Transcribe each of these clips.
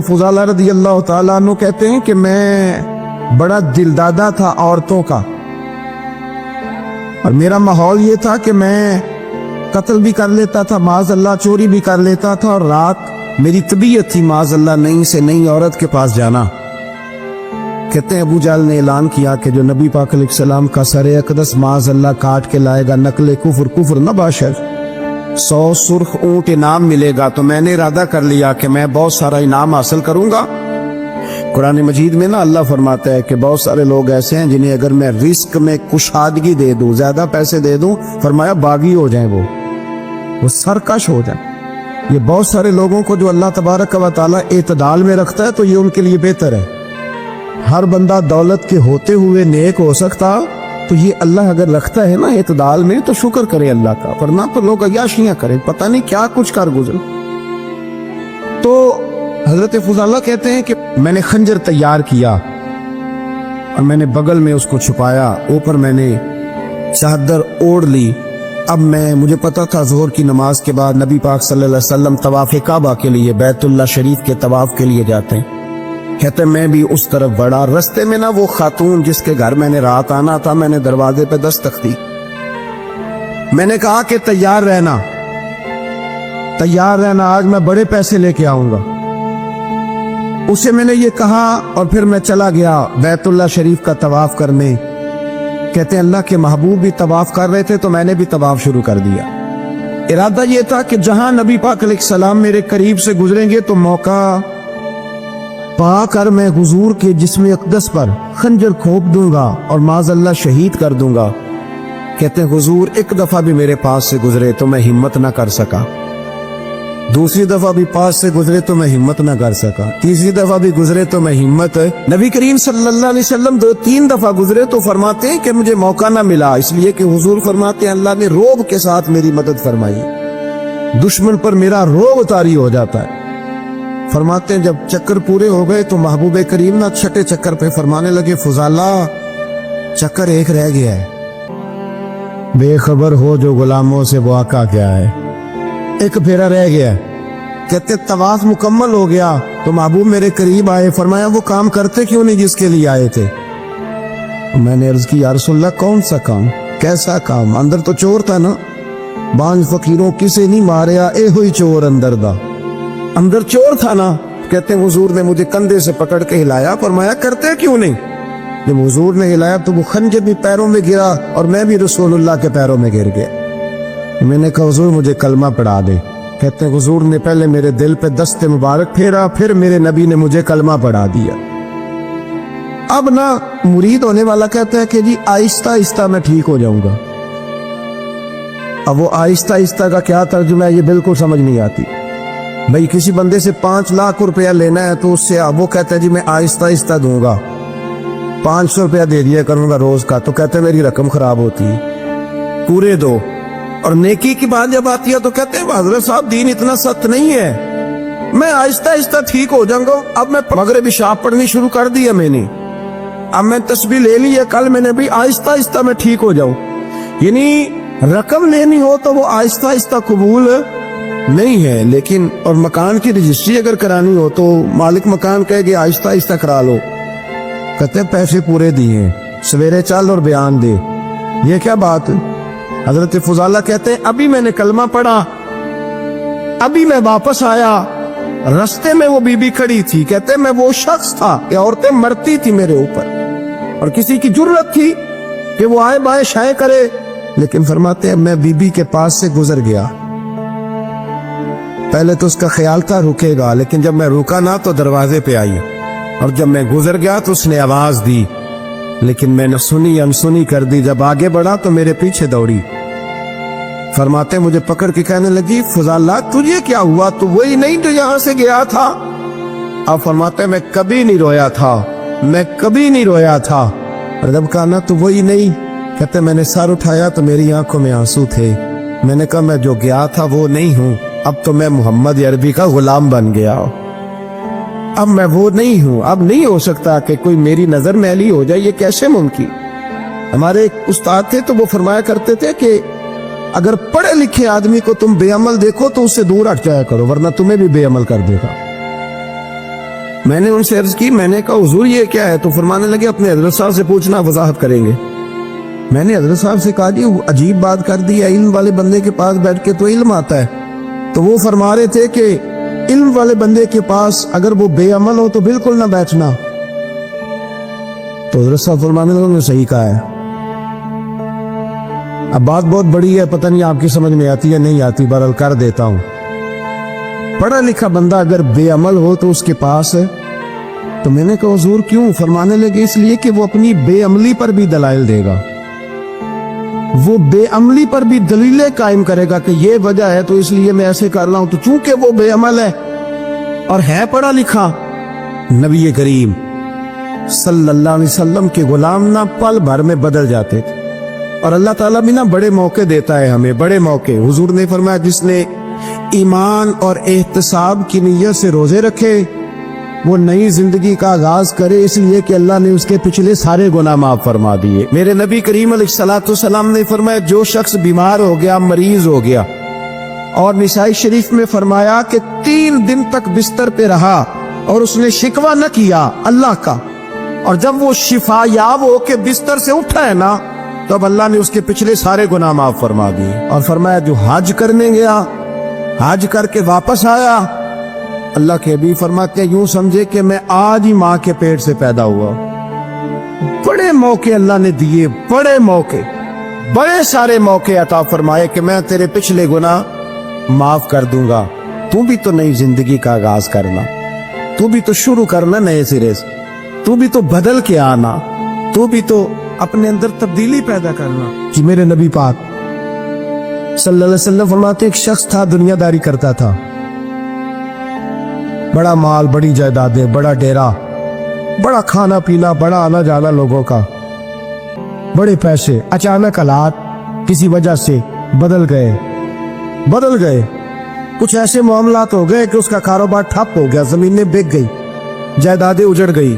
फुजाला रदी अल्लाह ताला अन्हु कहते हैं कि मैं बड़ा दिलदादा था औरतों का, और मेरा माहौल ये था कि मैं कत्ल भी कर लेता था, माज अल्लाह चोरी भी कर लेता था, और रात मेरी तबीयत थी माज अल्लाह नई से नई औरत के पास जाना। कहते हैं अबू जाल ने ऐलान किया कि जो नबी पाक अलैहिस्सलाम का सरे अक़दस माज अल्लाह काट के लाएगा, नकले कुफ्र कुफ्र न बाशर, 100 सुर्ख ऊंट इनाम मिलेगा। तो मैंने इरादा कर लिया कि मैं बहुत सारा इनाम हासिल करूंगा। कुरान मजीद में ना अल्लाह फरमाता है कि बहुत सारे लोग ऐसे हैं जिन्हें अगर मैं रिस्क में कुशादगी दे दूं, ज्यादा पैसे दे दूं, फरमाया बागी हो जाएं, वो सरकश हो जाएं। ये बहुत सारे लोगों को जो अल्लाह तबारक व तआला एतदाल में रखता है तो ये उनके लिए बेहतर है। हर बंदा दौलत के होते हुए नेक हो सकता, तो ये अल्लाह अगर रखता है ना एतदाल में तो शुक्र करे अल्लाह का, वरना तो लोग अय्याशियां करें, पता नहीं क्या कुछ कर गुजरे। तो हजरत फुजाला कहते हैं कि मैंने खंजर तैयार किया और मैंने बगल में उसको छुपाया, ऊपर मैंने चादर ओढ़ ली। अब मुझे पता था ज़ोहर की नमाज के बाद नबी पाक सल्लल्लाहु अलैहि वसल्लम तवाफ़े काबा के लिए, बैतुल्लाह शरीफ के तवाफ के लिए जाते हैं। कहते मैं भी उस तरफ बढ़ा। रास्ते में ना वो खातून जिसके घर मैंने रात आना था, मैंने दरवाजे पे दस्तक दी। मैंने कहा कि तैयार रहना, तैयार रहना, आज मैं बड़े पैसे लेके आऊंगा। उसे मैंने ये कहा और फिर मैं चला गया बैतुल्लाह शरीफ का तवाफ करने। कहते हैं अल्लाह के महबूब भी तवाफ कर रहे थे तो मैंने भी तवाफ शुरू कर दिया। इरादा ये था कि जहां नबी पाक अलैहिस्सलाम मेरे करीब से गुजरेंगे तो मौका पाकर मैं हुजूर के जिस्म अक़दस पर खंजर खोप दूंगा और माज़अल्लाह शहीद कर दूंगा। कहते हैं हुजूर एक दफा भी मेरे पास से गुजरे तो मैं हिम्मत ना कर सका, दूसरी दफा भी पास से गुजरे तो मैं हिम्मत ना कर सका, तीसरी दफा भी गुजरे तो मैं हिम्मत, नबी करीम सल्लल्लाहु अलैहि वसल्लम 2-3 दफा गुजरे तो फरमाते हैं कि मुझे मौका ना मिला, इसलिए कि हुजूर फरमाते हैं अल्लाह ने रोब के साथ मेरी मदद फरमाई, दुश्मन पर मेरा रोब तारी हो जाता है। फरमाते हैं जब चक्कर पूरे हो गए तो महबूब करीम ना छठे चक्कर पे फरमाने लगे फुजाला चक्कर एक रह गया है, बेखबर हो जो गुलामों से वो आका क्या है, एक फेरा रह गया। कहते तवाफ मुकम्मल हो गया तो महबूब मेरे करीब आए, फरमाया वो काम करते क्यों नहीं जिसके लिए आए थे। मैंने अर्ज की या रसूलल्लाह कौन सा काम, कैसा काम? अंदर तो चोर था ना, बांझ फकीरों किसे नहीं मारिया ए हुई चोर अंदर दा, अंदर चोर था ना। कहते हैं हुजूर ने मुझे कंधे से पकड़ के हिलाया, फरमाया करते क्यों नहीं। जब हुजूर ने हिलाया तो वो खंजर भी पैरों में गिरा और मैं भी रसूलुल्लाह के पैरों में गिर गया। मैंने कहा हुजूर मुझे कलमा पढ़ा दे। कहते हैं हुजूर ने पहले मेरे दिल पे दस्ते मुबारक फेरा, फिर मेरे नबी ने मुझे कलमा पढ़ा दिया। अब ना मुरीद होने वाला कहता है कि जी आहिस्ता आहिस्ता मैं ठीक हो जाऊंगा। अब वो आहिस्ता आहिस्ता का क्या तर्जुमा है ये बिल्कुल समझ नहीं आती। भाई किसी बंदे से 5 लाख रुपया लेना है तो उससे अब वो कहता है जी मैं आहिस्ता आहिस्ता दूंगा, 500 रुपया दे दिया करूंगा रोज का, तो कहते हैं मेरी रकम खराब होती है, पूरे दो। और नेकी की बात जब आती है तो कहते हैं हजरत साहब दीन इतना सख्त नहीं है, मैं आहिस्ता आहिस्ता ठीक हो जाऊंगा। अब मैं मगरिबी शाप पढ़नी शुरू कर दी है मैंने, अब मैं तस्बीह ले ली है, कल मैंने भी आहिस्ता आहिस्ता मैं ठीक हो जाऊं। यानी रकम लेनी हो तो वो आहिस्ता आहिस्ता कबूल नहीं है, लेकिन और मकान की रजिस्ट्री अगर करानी हो तो मालिक मकान कहेगी आहिस्ता आहिस्ता करा लो। कहते हैं पैसे पूरे दिए, सवेरे चल और बयान दे, ये क्या बात है। हजरत फुजाला कहते हैं अभी मैंने कलमा पढ़ा, अभी मैं वापस आया, रास्ते में वो बीबी खड़ी थी। कहते हैं मैं वो शख्स था कि औरतें मरती थी मेरे ऊपर और किसी की जुर्रत थी कि वो आए बाएं शाये करे, लेकिन फरमाते हैं मैं बीबी के पास से गुजर गया। पहले तो उसका ख्याल था रुकेगा, लेकिन जब मैं रुका ना तो दरवाजे पे आई, और जब मैं गुजर गया तो उसने आवाज दी, लेकिन मैंने सुनी अनसुनी कर दी। जब आगे बढ़ा तो मेरे पीछे दौड़ी। फरमाते मुझे पकड़ के कहने लगी फुजाला तुझे क्या हुआ, तू वही नहीं जो यहां से गया था। अब फरमाते मैं कभी नहीं रोया था, मैं कभी नहीं रोया था। और जब कहा ना तू वही नहीं, कहते मैंने सर उठाया तो मेरी आंखों में आंसू थे। मैंने कहा मैं जो गया था वो नहीं हूं, अब तो मैं मोहम्मद अरबी का गुलाम बन गया, अब मैं वो नहीं हूं। अब नहीं हो सकता कि कोई मेरी नजर मैली हो जाए, ये कैसे मुमकिन। हमारे एक उस्ताद थे तो वो फरमाया करते थे कि अगर पढ़े लिखे आदमी को तुम बेअमल देखो तो उससे दूर हट जाया करो, वरना तुम्हें भी बेअमल कर देगा। میں نے ان سے عرض کی، میں نے کہا حضور یہ کیا ہے؟ تو فرمانے لگے اپنے حضرت صاحب سے پوچھنا، وضاحت کریں گے۔ میں نے حضرت صاحب سے کہا جی عجیب بات کر دی ہے، علم والے بندے کے پاس بیٹھ کے تو علم آتا ہے۔ تو وہ فرما رہے تھے کہ علم والے بندے کے پاس اگر وہ بے عمل ہو تو بالکل نہ بیٹھنا۔ تو حضرت صاحب فرمانے لگے انہوں نے صحیح کہا ہے۔ اب بات بہت بڑی ہے، پتہ نہیں آپ کی سمجھ میں آتی ہے نہیں آتی، بہرحال کر دیتا ہوں۔ پڑھا لکھا بندہ اگر بے عمل ہو تو اس کے پاس ہے، تو میں نے کہا حضور کیوں؟ فرمانے لگے اس لیے کہ وہ اپنی بے عملی پر بھی دلائل دے گا، وہ بے عملی پر بھی دلیلیں قائم کرے گا کہ یہ وجہ ہے تو اس لیے میں ایسے کر رہا ہوں۔ تو چونکہ وہ بے عمل ہے اور ہے پڑھا لکھا، نبی کریم صلی اللہ علیہ وسلم کے غلام نہ پل بھر میں بدل جاتے تھے۔ اور اللہ تعالیٰ بھی نا بڑے موقع دیتا ہے ہمیں، بڑے موقع۔ حضور نے فرمایا جس نے ایمان اور احتساب کی نیت سے روزے رکھے وہ نئی زندگی کا آغاز کرے، اس لیے کہ اللہ نے اس کے پچھلے سارے گناہ معاف فرما دیے۔ میرے نبی کریم علیہ السلام نے فرمایا جو شخص بیمار ہو گیا، مریض ہو گیا، اور نسائی شریف میں فرمایا کہ 3 دن تک بستر پہ رہا اور اس نے شکوہ نہ کیا اللہ کا، اور جب وہ شفا یاب ہو کے بستر سے اٹھا ہے نا، تب اللہ نے اس کے پچھلے سارے گناہ معاف فرما دیے۔ اور فرمایا جو حج کرنے گیا، حج کر کے واپس آیا، اللہ کے حبیب فرماتے ہیں یوں سمجھے کہ میں آج ہی ماں کے پیٹ سے پیدا ہوا۔ بڑے موقع اللہ نے دیے، بڑے موقع، بڑے سارے موقع عطا فرمائے کہ میں تیرے پچھلے گناہ معاف کر دوں گا، تو بھی تو نئی زندگی کا آغاز کرنا، تو بھی تو شروع کرنا نئے سرے سے، تو بھی تو بدل کے آنا، تو بھی تو اپنے اندر تبدیلی پیدا کرنا۔ کہ میرے نبی پاک صلی اللہ علیہ وسلم فرماتے ایک شخص تھا دنیا داری کرتا تھا، بڑا مال، بڑی جائیدادیں، بڑا ڈیرا، بڑا کھانا پینا، بڑا آنا جانا لوگوں کا، بڑے پیسے۔ اچانک حالات کسی وجہ سے بدل گئے، کچھ ایسے معاملات ہو گئے کہ اس کا کاروبار ٹھپ ہو گیا، زمینیں بک گئی، جائیدادیں اجڑ گئی،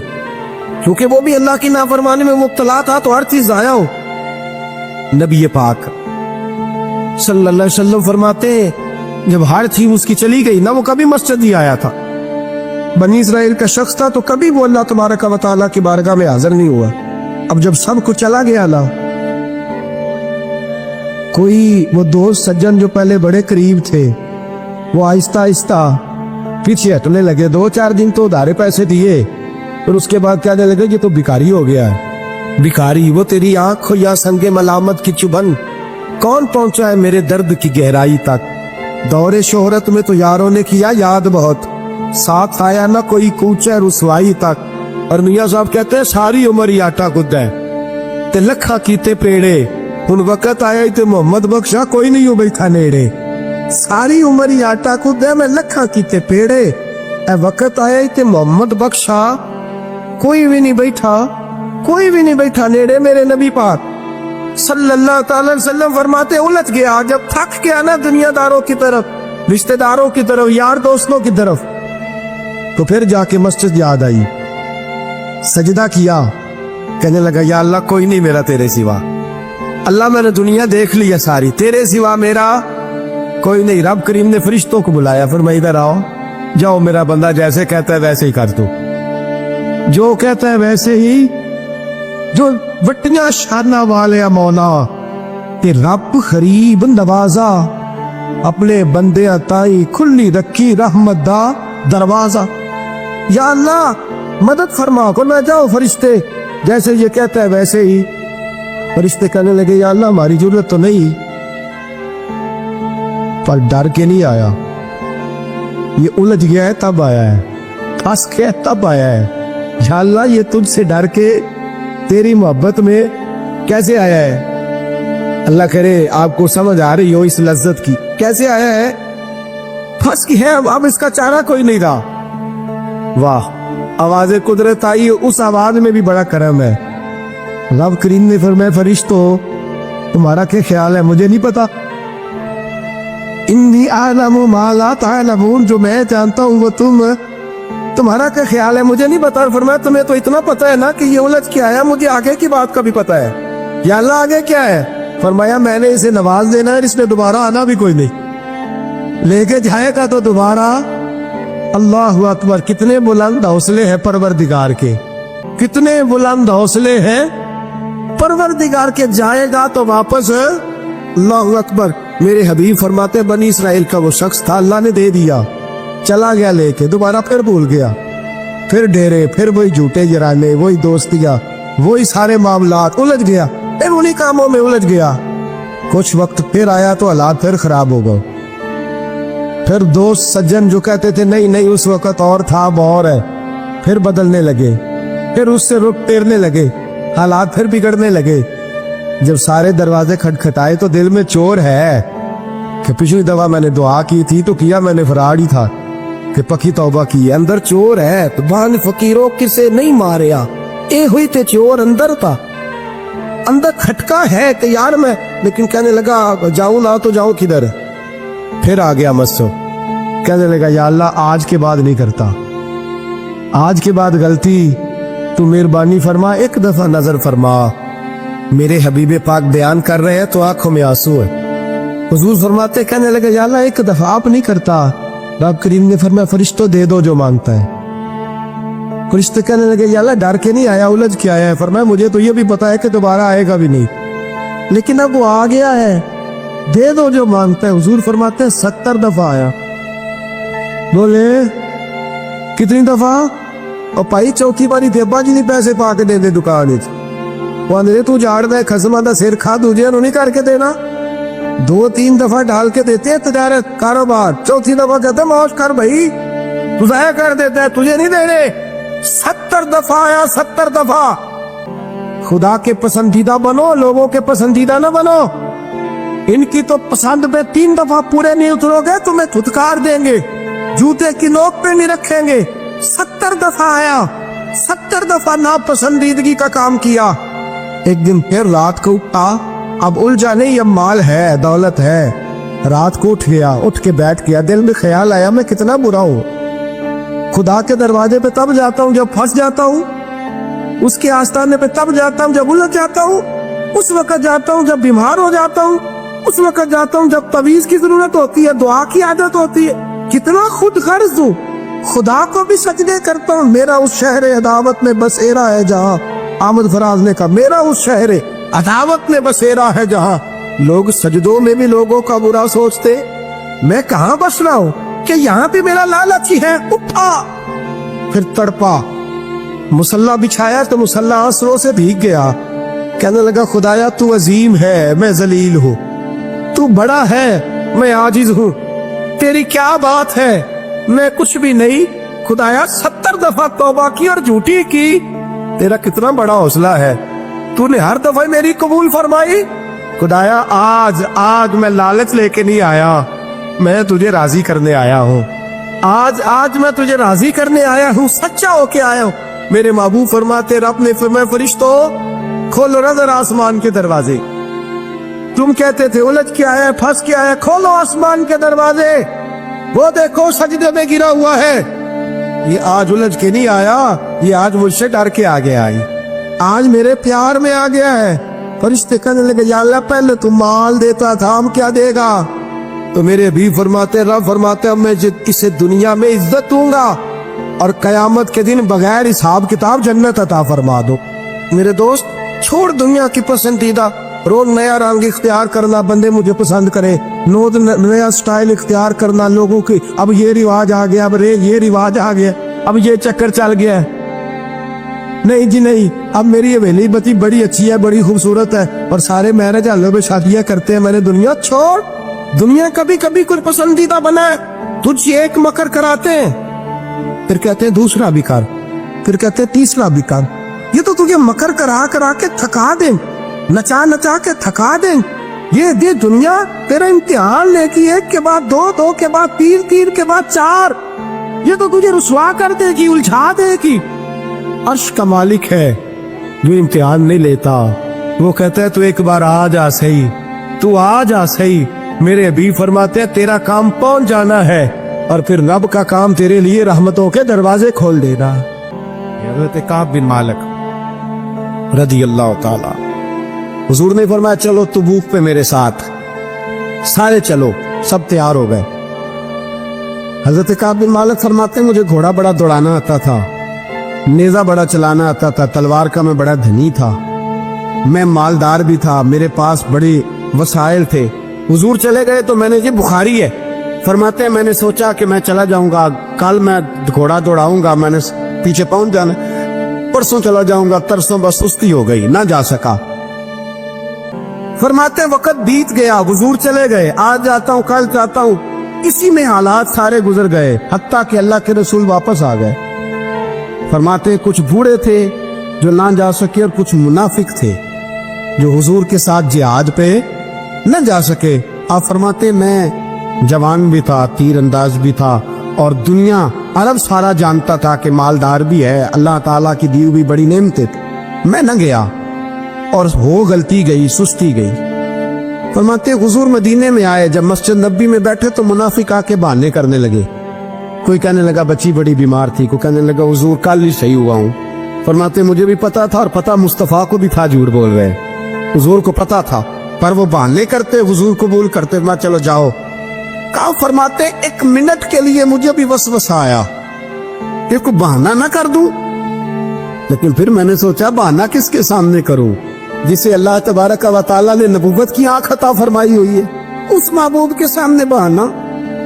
کیونکہ وہ بھی اللہ کی نافرمانی میں مبتلا تھا تو ہر چیز ضائع ہو۔ نبی پاک صلی اللہ علیہ وسلم فرماتے ہیں جب ہر چیز اس کی چلی گئی نہ، وہ کبھی مسجد ہی آیا تھا، بنی اسرائیل کا شخص تھا، تو کبھی وہ اللہ تبارک و تعالیٰ کی بارگاہ میں حاضر نہیں ہوا۔ اب جب سب کچھ چلا گیا نا، کوئی وہ دوست سجن جو پہلے بڑے قریب تھے وہ آہستہ آہستہ پیچھے ہٹنے لگے، 2-4 دن تو ادھارے پیسے دیے، پھر اس کے بعد کہنے لگے یہ تو بھکاری ہو گیا ہے۔ بھکاری وہ تیری آنکھ ہو یا سنگ ملامت کی چبھن، کون پہنچا ہے میرے درد کی گہرائی تک؟ دور شہرت میں تو یاروں نے کیا یاد بہت، ساتھ آیا نہ کوئی کوچہ رسوائی تک۔ اور میاں صاحب کہتے ہیں ساری عمر ہی آٹا گدے تے لکھا کیتے پیڑے، ان وقت آیا تے محمد بخشا کوئی نہیں ہو بیٹھا نیڑے۔ ساری عمر ہی آٹا گدے میں لکھا کیتے پیڑے، اے وقت آیا تے محمد بخشا کوئی بھی نہیں بیٹھا نیڑے۔ میرے نبی پاک صلی اللہ تعالی وسلم فرماتے الجھ گیا جب تھک گیا نا دنیا داروں کی طرف، رشتہ داروں کی طرف، یار دوستوں کی طرف، تو پھر جا کے مسجد یاد آئی، سجدہ کیا، کہنے لگا یا اللہ کوئی نہیں میرا تیرے سوا، اللہ میں نے دنیا دیکھ لی ہے ساری، تیرے سوا میرا کوئی نہیں۔ رب کریم نے فرشتوں کو بلایا، فرمایا ادھر آؤ، جاؤ میرا بندہ جیسے کہتا ہے ویسے ہی کر دو، جو کہتا ہے ویسے ہی، جو وٹیاں شانہ والے مولا تے رب غریب نوازا، اپنے بندے تائی کھلی رکھی رحمت دا دروازہ۔ یا اللہ مدد فرما کو نہ جاؤ فرشتے جیسے یہ کہتا ہے ویسے ہی۔ فرشتے کہنے لگے یا اللہ ہماری ضرورت تو نہیں، پر ڈر کے نہیں آیا، یہ الجھ گیا ہے تب آیا ہے، پھنس گیا تب آیا ہے۔ یا اللہ یہ تجھ سے ڈر کے تیری محبت میں کیسے آیا ہے؟ اللہ کرے آپ کو سمجھ آ رہی ہو اس لذت کی، کیسے آیا ہے؟ پھنس گیا ہے، اب اس کا چارہ کوئی نہیں رہا۔ واہ، آواز قدرت آئی، اس آواز میں بھی بڑا کرم ہے۔ رب کریم نے فرمایا فرشتوں تمہارا کیا خیال ہے؟ مجھے نہیں پتا، انی اعلم ما لا تعلمون، جو میں جانتا ہوں وہ تمہارا کیا خیال ہے؟ مجھے نہیں پتا۔ فرمایا تمہیں تو اتنا پتا ہے نا کہ یہ الجھ کے آیا، مجھے آگے کی بات کا بھی پتا ہے۔ یا اللہ آگے کیا ہے؟ فرمایا میں نے اسے نواز دینا ہے، اس نے دوبارہ آنا بھی کوئی نہیں، لے کے جائے گا تو دوبارہ अल्लाह अकबर, कितने बुलंद हौसले हैं परवरदिगार के, कितने बुलंद हौसले हैं परवरदिगार के। जाएगा तो वापस, अल्लाह अकबर। मेरे हबीब फरमाते बनी इसराइल का वो शख्स था, अल्लाह ने दे दिया, चला गया लेके, दोबारा फिर भूल गया, फिर डेरे, फिर वही झूठे जराने, वही दोस्तियां, वही सारे मामलात, उलझ गया, फिर उन्हीं कामों में उलझ गया। कुछ वक्त फिर आया तो हालात फिर खराब हो गए। फिर दोस्त सज्जन जो कहते थे नहीं नहीं उस वक्त और था, अब और है, फिर बदलने लगे, फिर उससे रुख फेरने लगे, हालात फिर बिगड़ने लगे। जब सारे दरवाजे खटखटाए तो दिल में चोर है कि पिछली दफा मैंने दुआ की थी तो किया मैंने फराड ही था कि पक्की तौबा की है, अंदर चोर है। तो बान फकीरों किसे नहीं मारिया, ए हुई थे चोर अंदर था, अंदर खटका है कि यार मैं, लेकिन कहने लगा जाऊं ना तो जाऊं किधर। फिर आ गया मस्सो, कहने लगा या अल्लाह आज के बाद नहीं करता, आज के बाद गलती तू मेहरबानी फरमा, एक दफा नजर फरमा। मेरे हबीबे पाक बयान कर रहे हैं तो आंखों में आंसू है। हुजूर फरमाते, कहने लगे या अल्लाह एक दफा आप नहीं करता। रब करीम ने फरमाया फरिश्तों दे दो जो मांगता है। फरिश्ते कहने लगे या अल्लाह डर के नहीं आया, उलझ के आया है। फरमाया मुझे तो ये भी पता है कि दोबारा आएगा भी नहीं, लेकिन अब वो आ गया है, दे दो जो मांगता है। हुजूर फरमाते हैं 70 दफा आया। बोले कितनी दफा? और भाई चौथी बारी देबा जी नहीं पैसे पा के दे दुकान वो आंदे तू झाड़दा खसमा दा सिर खा, दूजे नहीं करके देना। 2-3 दफा डाल के देते हैं तजारत कारोबार, चौथी दफा कहते मौज कर भाई, तू जाया कर देता है, तुझे नहीं देने। 70 दफा आया, 70 दफा। खुदा के पसंदीदा बनो, लोगों के पसंदीदा ना बनो। इनकी तो पसंद पे 3 दफा पूरे नहीं उतरोगे तुम्हें धुतकार देंगे, जूते की नोक पे नहीं रखेंगे। 70 दफा आया, 70 दफा नापसंदीदगी का काम किया। एक दिन फिर रात को उठा, अब उलझा नहीं, अब माल है, दौलत है। रात को उठ गया, उठ के बैठ गया, दिल में ख्याल आया मैं कितना बुरा हूँ। खुदा के दरवाजे पे तब जाता हूँ जब फंस जाता हूँ, उसके आस्थाने पे तब जाता हूँ जब उलझ जाता हूँ, उस वक्त जाता हूँ जब बीमार हो जाता हूँ, उस वक्त जाता हूँ जब तवीज की जरूरत होती है, दुआ की आदत होती है। कितना खुद गर्ज हूँ, खुदा को भी सजदे करता हूँ। मेरा उस शहर अदावत में बसेरा है जहाँ, आमद फराज ने कहा मेरा उस शहर अदावत में बसेरा है जहाँ, लोग सजदों में भी लोगों का बुरा सोचते। मैं कहाँ बस रहा हूँ कि यहाँ पे मेरा लालच ही है। उठा, फिर तड़पा, मुसल्ला बिछाया तो मुसल्ला आंसुओं से भीग गया। कहने लगा खुदाया तू अजीम है, मैं जलील हूँ, तू बड़ा है, मैं आजिज हूँ, तेरी क्या बात है, मैं कुछ भी नहीं। खुदाया 70 दफा तौबा की और झूठी की, तेरा कितना बड़ा हौसला है, तूने हर दफा मेरी कबूल फरमाई। खुदाया आज मैं लालच लेके नहीं आया, मैं तुझे राजी करने आया हूँ। आज मैं तुझे राजी करने आया हूँ, सच्चा होके आया हूँ। मेरे महबूब फरमाते, रब ने फरमाया फरिश्तों खोलो नजर आसमान के दरवाजे। तुम कहते थे उलझ के आया, फंस के आया, खोलो आसमान के दरवाजे, वो देखो सजदे में गिरा हुआ है। ये आज उलझ के नहीं आया, ये आज मुझसे डर के आगे आई, आज मेरे प्यार में आ गया है। फरिश्ते कहने लगे या अल्लाह पहले तू माल देता था, अब क्या देगा? तो मेरे भी फरमाते, रब फरमाते अब मैं इसे दुनिया में इज्जत दूंगा और कयामत के दिन बगैर हिसाब किताब जन्नत अता फरमा दो। मेरे दोस्त छोड़ दुनिया की पसंदीदा, रोज नया रंग इख्तियार करना, बंदे मुझे पसंद करे, रोज नया स्टाइल इख्तियार करना लोगों की। अब ये रिवाज आ गया, अब ये रिवाज आ गया, अब ये चक्कर चल गया। नहीं जी नहीं, अब मेरी हवेली बती बड़ी अच्छी है, बड़ी खूबसूरत है और सारे मैरिज हालों में शादियां करते हैं। मैंने दुनिया छोड़, दुनिया कभी कभी कुछ पसंदीदा बना है, तुझे एक मकर कराते हैं, फिर कहते हैं दूसरा भी कर, फिर कहते हैं तीसरा भी कर। ये तो तुझे मकर करा करा के थका दे, नचा नचा के थका दे। ये दे दुनिया तेरा इम्तिहान लेगी, एक के बाद दो, दो के बाद तीन, तीन के बाद चार। ये तो तुझे रुसवा कर देगी, उलझा देगी। अर्श का मालिक है जो इम्तिहान नहीं लेता, वो कहता है तू एक बार आ जा सही, तू आ जा सही। मेरे अभी फरमाते हैं तेरा काम पहुंच जाना है और फिर रब का काम तेरे लिए रहमतों के दरवाजे खोल देना। हज़रत काब बिन मालिक रज़ी अल्लाह ताला, हुजूर ने फरमाया चलो तबूक पे मेरे साथ, सारे चलो, सब तैयार हो गए। حضرت کعب بن مالک فرماتے ہیں مجھے گھوڑا بڑا دوڑانا آتا تھا، نیزہ بڑا چلانا آتا تھا، تلوار کا میں بڑا دھنی تھا، میں مالدار بھی تھا، میرے پاس بڑے وسائل تھے۔ حضور چلے گئے تو میں نے یہ بخاری ہے، فرماتے ہیں میں نے سوچا کہ میں چلا جاؤں گا، کل میں گھوڑا دوڑاؤں گا، میں نے پیچھے پہنچ جانا، پرسوں چلا جاؤں گا، ترسوں بس سستی ہو گئی، نہ جا سکا۔ فرماتے ہیں وقت بیت گیا، حضور چلے گئے، آج جاتا ہوں کل جاتا ہوں، اسی میں حالات سارے گزر گئے، حتیٰ کہ اللہ کے رسول واپس آ گئے۔ فرماتے ہیں کچھ بوڑھے تھے جو نہ جا سکے اور کچھ منافق تھے جو حضور کے ساتھ جہاد پہ نہ جا سکے۔ آپ فرماتے ہیں میں جوان بھی تھا، تیر انداز بھی تھا، اور دنیا عرب سارا جانتا تھا کہ مالدار بھی ہے، اللہ تعالیٰ کی دی ہوئی بڑی نعمتیں تھی، میں نہ گیا اور ہو غلطی گئی، سستی گئی۔ فرماتے ہیں حضور مدینے میں آئے، جب مسجد نبی میں بیٹھے تو منافق آ کے بہانے کرنے لگے، کوئی کہنے لگا بچی بڑی بیمار تھی، کوئی کہنے لگا حضور کل ہی صحیح ہوا ہوں۔ فرماتے مجھے بھی پتا تھا اور پتا مصطفیٰ کو بھی تھا جھوٹ بول رہے، حضور کو پتا تھا، پر وہ بہانے کرتے، حضور قبول کرتے، میں چلو جاؤ۔ کہا فرماتے ایک منٹ کے لیے مجھے بھی وسوسہ آیا کہ کوئی بہانہ نہ کر دوں، لیکن پھر میں نے سوچا بہانہ کس کے سامنے کروں جسے اللہ تبارک و تعالیٰ نے نبوت کی آنکھ عطا فرمائی ہوئی ہے، اس محبوب کے سامنے بہانہ۔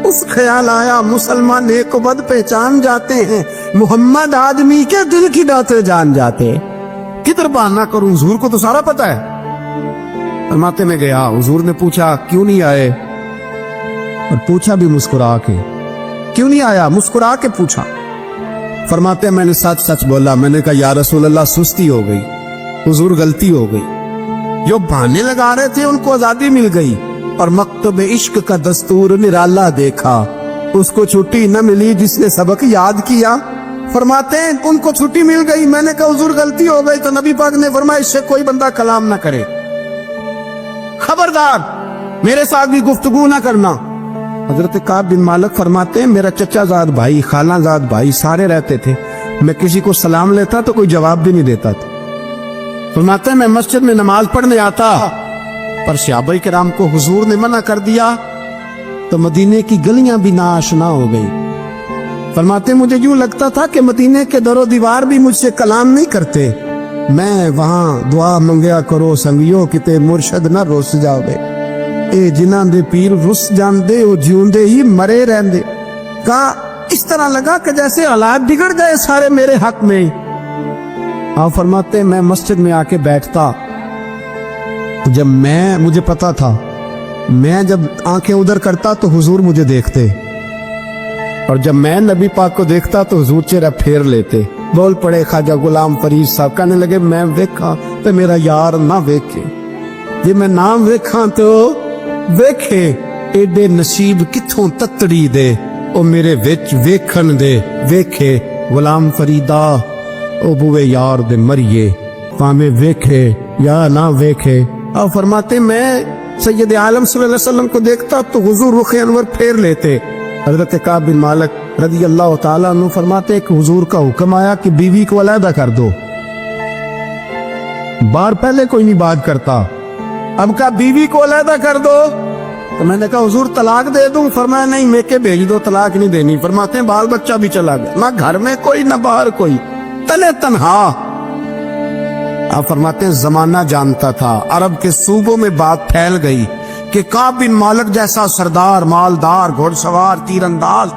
اس خیال آیا مسلمان نیک و بد پہچان جاتے ہیں، محمد آدمی کے دل کی باتیں جان جاتے، کدھر بہانہ کروں، حضور کو تو سارا پتا ہے۔ فرماتے میں گیا، حضور نے پوچھا کیوں نہیں آئے، اور پوچھا بھی مسکرا کے، کیوں نہیں آیا، مسکرا کے پوچھا۔ فرماتے میں نے سچ سچ بولا، میں نے کہا یا رسول اللہ سستی ہو گئی، حضور غلطی ہو گئی، جو بہانے لگا رہے تھے ان کو آزادی مل گئی، اور مکتب عشق کا دستور نرالا دیکھا، اس کو چھٹی نہ ملی جس نے سبق یاد کیا۔ فرماتے ہیں ان کو چھٹی مل گئی، میں نے کہا حضور غلطی ہو گئی، تو نبی پاک نے فرمایا اس سے کوئی بندہ کلام نہ کرے، خبردار میرے ساتھ بھی گفتگو نہ کرنا۔ حضرت کعب بن مالک فرماتے ہیں میرا چچا زاد بھائی، خالہ زاد بھائی سارے رہتے تھے، میں کسی کو سلام لیتا تو کوئی جواب بھی نہیں دیتا تھا۔ فرماتے ہیں میں مسجد میں نماز پڑھنے آتا، پر صحابہ کرام کو حضور نے منع کر دیا تو مدینے کی گلیاں بھی ناآشنا ہو گئی۔ فرماتے ہیں مجھے یوں لگتا تھا کہ مدینے کے در و دیوار بھی مجھ سے کلام نہیں کرتے، میں وہاں دعا منگیا کرو سنگیو کتے مرشد نہ رس جاوے، اے جنہاں دے پیر رس جاندے او جیوندے ہی مرے رہندے۔ کہا اس طرح لگا کہ جیسے حالات بگڑ گئے سارے میرے حق میں۔ آپ فرماتے ہیں میں مسجد میں آ کے بیٹھتا، جب مجھے پتا تھا میں جب آنکھیں ادھر کرتا تو حضور مجھے دیکھتے، اور جب میں نبی پاک کو دیکھتا تو حضور چہرہ پھیر لیتے۔ بول پڑے خواجہ غلام فرید صاحب، کہنے لگے میں ویکھاں تے میرا یار نہ ویکھے، جی میں نام ویکھاں تو ویکھے، ایڈے نصیب کتھوں تتڑی دے، او میرے وچ ویکھن دے ویکھے، غلام فریدا او بوے یار دے مریے، پاویں ویکھے یا نہ ویکھے۔ اور فرماتے میں سید عالم صلی اللہ علیہ وسلم کو دیکھتا تو حضور رخ انور پھیر لیتے۔ حضرت کعب بن مالک رضی اللہ تعالیٰ عنہ فرماتے کہ حضور کا حکم آیا کہ بیوی کو علیحدہ کر دو، بار پہلے کوئی نہیں بات کرتا، اب کہا بیوی کو علیحدہ کر دو، تو میں نے کہا حضور طلاق دے دوں، فرمایا نہیں میکے بھیج دو، طلاق نہیں دینی۔ فرماتے ہیں بال بچہ بھی چلا گیا، نہ گھر میں کوئی نہ باہر کوئی، تنے تنہا۔ آپ فرماتے ہیں زمانہ جانتا تھا، عرب کے صوبوں میں بات پھیل گئی کہ کعب بن مالک جیسا سردار، مالدار، گھوڑ سوار، تیر انداز،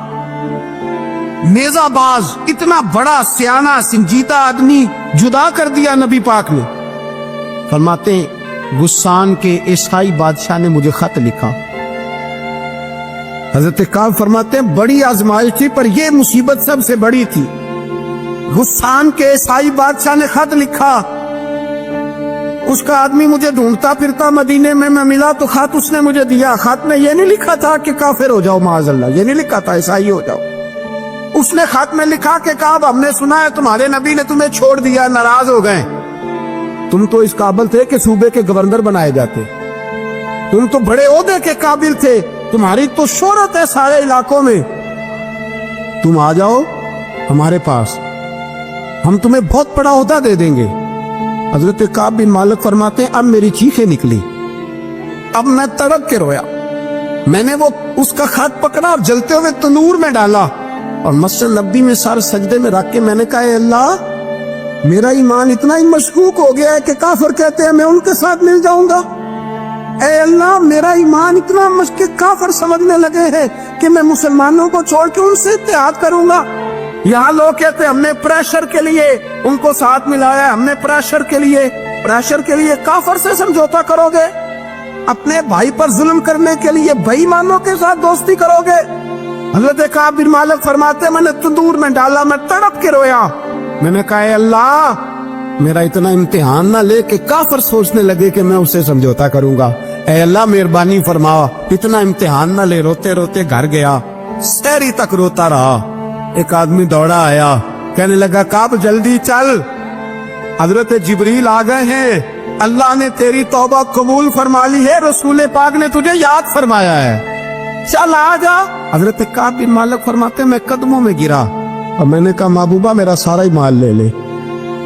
نیزہ باز، اتنا بڑا سیانہ سنجیدہ آدمی جدا کر دیا نبی پاک نے۔ فرماتے ہیں غسان کے عیسائی بادشاہ نے مجھے خط لکھا۔ حضرت کعب فرماتے ہیں بڑی آزمائش تھی، پر یہ مصیبت سب سے بڑی تھی۔ غسان کے عیسائی بادشاہ نے خط لکھا، اس کا آدمی مجھے ڈھونڈتا پھرتا مدینے میں، میں ملا تو خط اس نے مجھے دیا۔ خط میں یہ نہیں لکھا تھا کہ کافر ہو جاؤ معاذ اللہ، یہ نہیں لکھا تھا عیسائی ہو جاؤ، اس نے خط میں لکھا کہ کعب ہم نے سنا ہے تمہارے نبی نے تمہیں چھوڑ دیا، ناراض ہو گئے، تم تو اس قابل تھے کہ صوبے کے گورنر بنائے جاتے، تم تو بڑے عہدے کے قابل تھے، تمہاری تو شہرت ہے سارے علاقوں میں، تم آ جاؤ ہمارے پاس، ہم تمہیں بہت بڑا عہدہ دے دیں گے۔ حضرت کعب بن مالک فرماتے ہیں اب میری چیخیں نکلی، اب میں تڑپ کے رویا، मैंने वो उसका खत पकड़ा और जलते हुए तनूर में डाला और मस्जिद नबी में सर सजदे में रख के मैंने कहा, "ऐ अल्लाह, मेरा ईमान इतना ही मशकूक हो गया है कि काफिर कहते हैं मैं उनके साथ मिल जाऊंगा। ऐ अल्लाह, मेरा ईमान इतना मशकूक काफिर समझने लगे हैं कि मैं मुसलमानों को छोड़ के उनसे इत्तेहाद करूंगा। यहाँ लोग कहते हैं हमने प्रेशर के लिए उनको साथ मिलाया, हमने प्रेशर के लिए काफिर से समझौता करोगे, अपने भाई पर जुल्म करने के लिए बेईमानों के साथ दोस्ती करोगे। हज़रत काब बिन मालिक फरमाते, मैंने तंदूर में डाला, मैं तड़प के रोया। मैंने कहा, "ऐ अल्लाह, मेरा इतना इम्तिहान ना ले कि काफिर सोचने लगे कि मैं उससे समझौता करूंगा। ऐ अल्लाह मेहरबानी फरमा, इतना इम्तिहान ना ले।" रोते रोते घर गया, सहरी तक रोता रहा। एक आदमी दौड़ा आया, कहने लगा, "काब जल्दी चल, हजरत जिब्रील आ गए हैं, अल्लाह ने तेरी तौबा कबूल फरमा ली है, रसूल पाक ने तुझे याद फरमाया है, चल आ जा।" हजरत काब बिन मालिक फरमाते, मैं कदमों में गिरा और मैंने कहा, "महबूबा, मेरा सारा ही माल ले ले,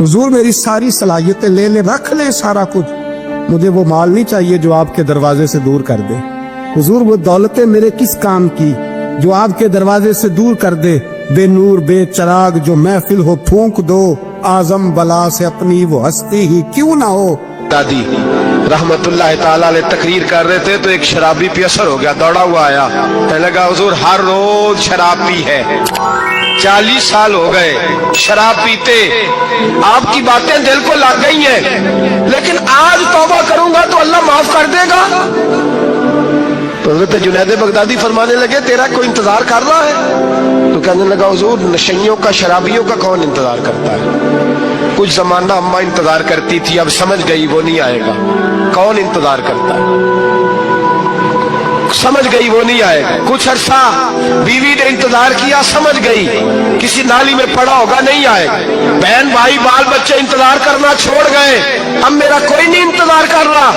हुजूर मेरी सारी सलाहियतें ले ले, रख ले सारा कुछ, मुझे वो माल नहीं चाहिए जो आपके दरवाजे से दूर कर दे। हुजूर वो दौलतें मेरे किस काम की जो आपके दरवाजे से दूर कर दे, बे नूर बे चराग जो महफिल हो फूंक दो, आजम बला से अपनी वो हस्ती ही क्यों ना हो।" दादी रहमतुल्लाह ताला अलैह तकरीर कर रहे थे तो एक शराबी पे असर हो गया, दौड़ा हुआ आया, कहने लगा, "हुजूर हर रोज शराब पी है, 40 साल हो गए शराब पीते, आपकी बातें दिल को लग गई हैं, लेकिन आज तौबा करूंगा तो अल्लाह माफ कर देगा।" तो हज़रत जुनैद बगदादी फरमाने लगे, "तेरा कोई इंतजार कर रहा है?" तो कहने लगा, "हुजूर नशइयों का, शराबियों का कौन इंतजार करता है? कुछ जमाना अम्मा इंतजार करती थी, अब समझ गई वो नहीं आएगा। कौन इंतजार करता है? समझ गई वो नहीं आएगा। कुछ अरसा बीवी ने इंतजार किया, समझ गई किसी नाली में पड़ा होगा, नहीं आएगा। बहन भाई बाल बच्चे इंतजार करना छोड़ गए, अब मेरा कोई नहीं इंतजार कर रहा।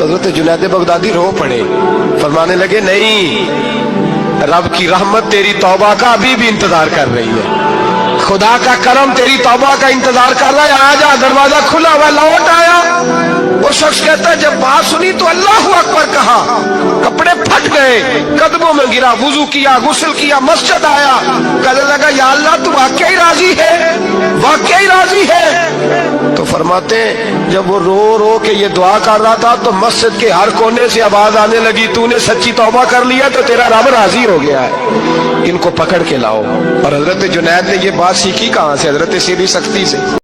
हज़रत जुनैद बगदादी रो पड़े, फरमाने लगे, "नहीं, रब की रहमत तेरी तौबा का अभी भी इंतजार कर रही है, खुदा का करम तेरी तौबा का इंतजार कर रहा है, आजा, दरवाजा खुला हुआ।" लौट आया, वो शख्स कहता है, जब बात सुनी तो अल्लाहू अकबर कहा, कपड़े फट गए, कदमों में गिरा, वुजू किया, गुस्ल किया, मस्जिद आया, कहने लगा, "या अल्लाह, तू वाकई राजी है, वाकई राजी है?" तो फरमाते, जब वो रो रो के ये दुआ कर रहा था तो मस्जिद के हर कोने से आवाज आने लगी, "तूने सच्ची तौबा कर लिया तो तेरा रब राजी हो गया है, इनको पकड़ के लाओ।" और हजरत जुनैद ने ये बात सीखी कहां से? हजरत सीधी सख्ती से।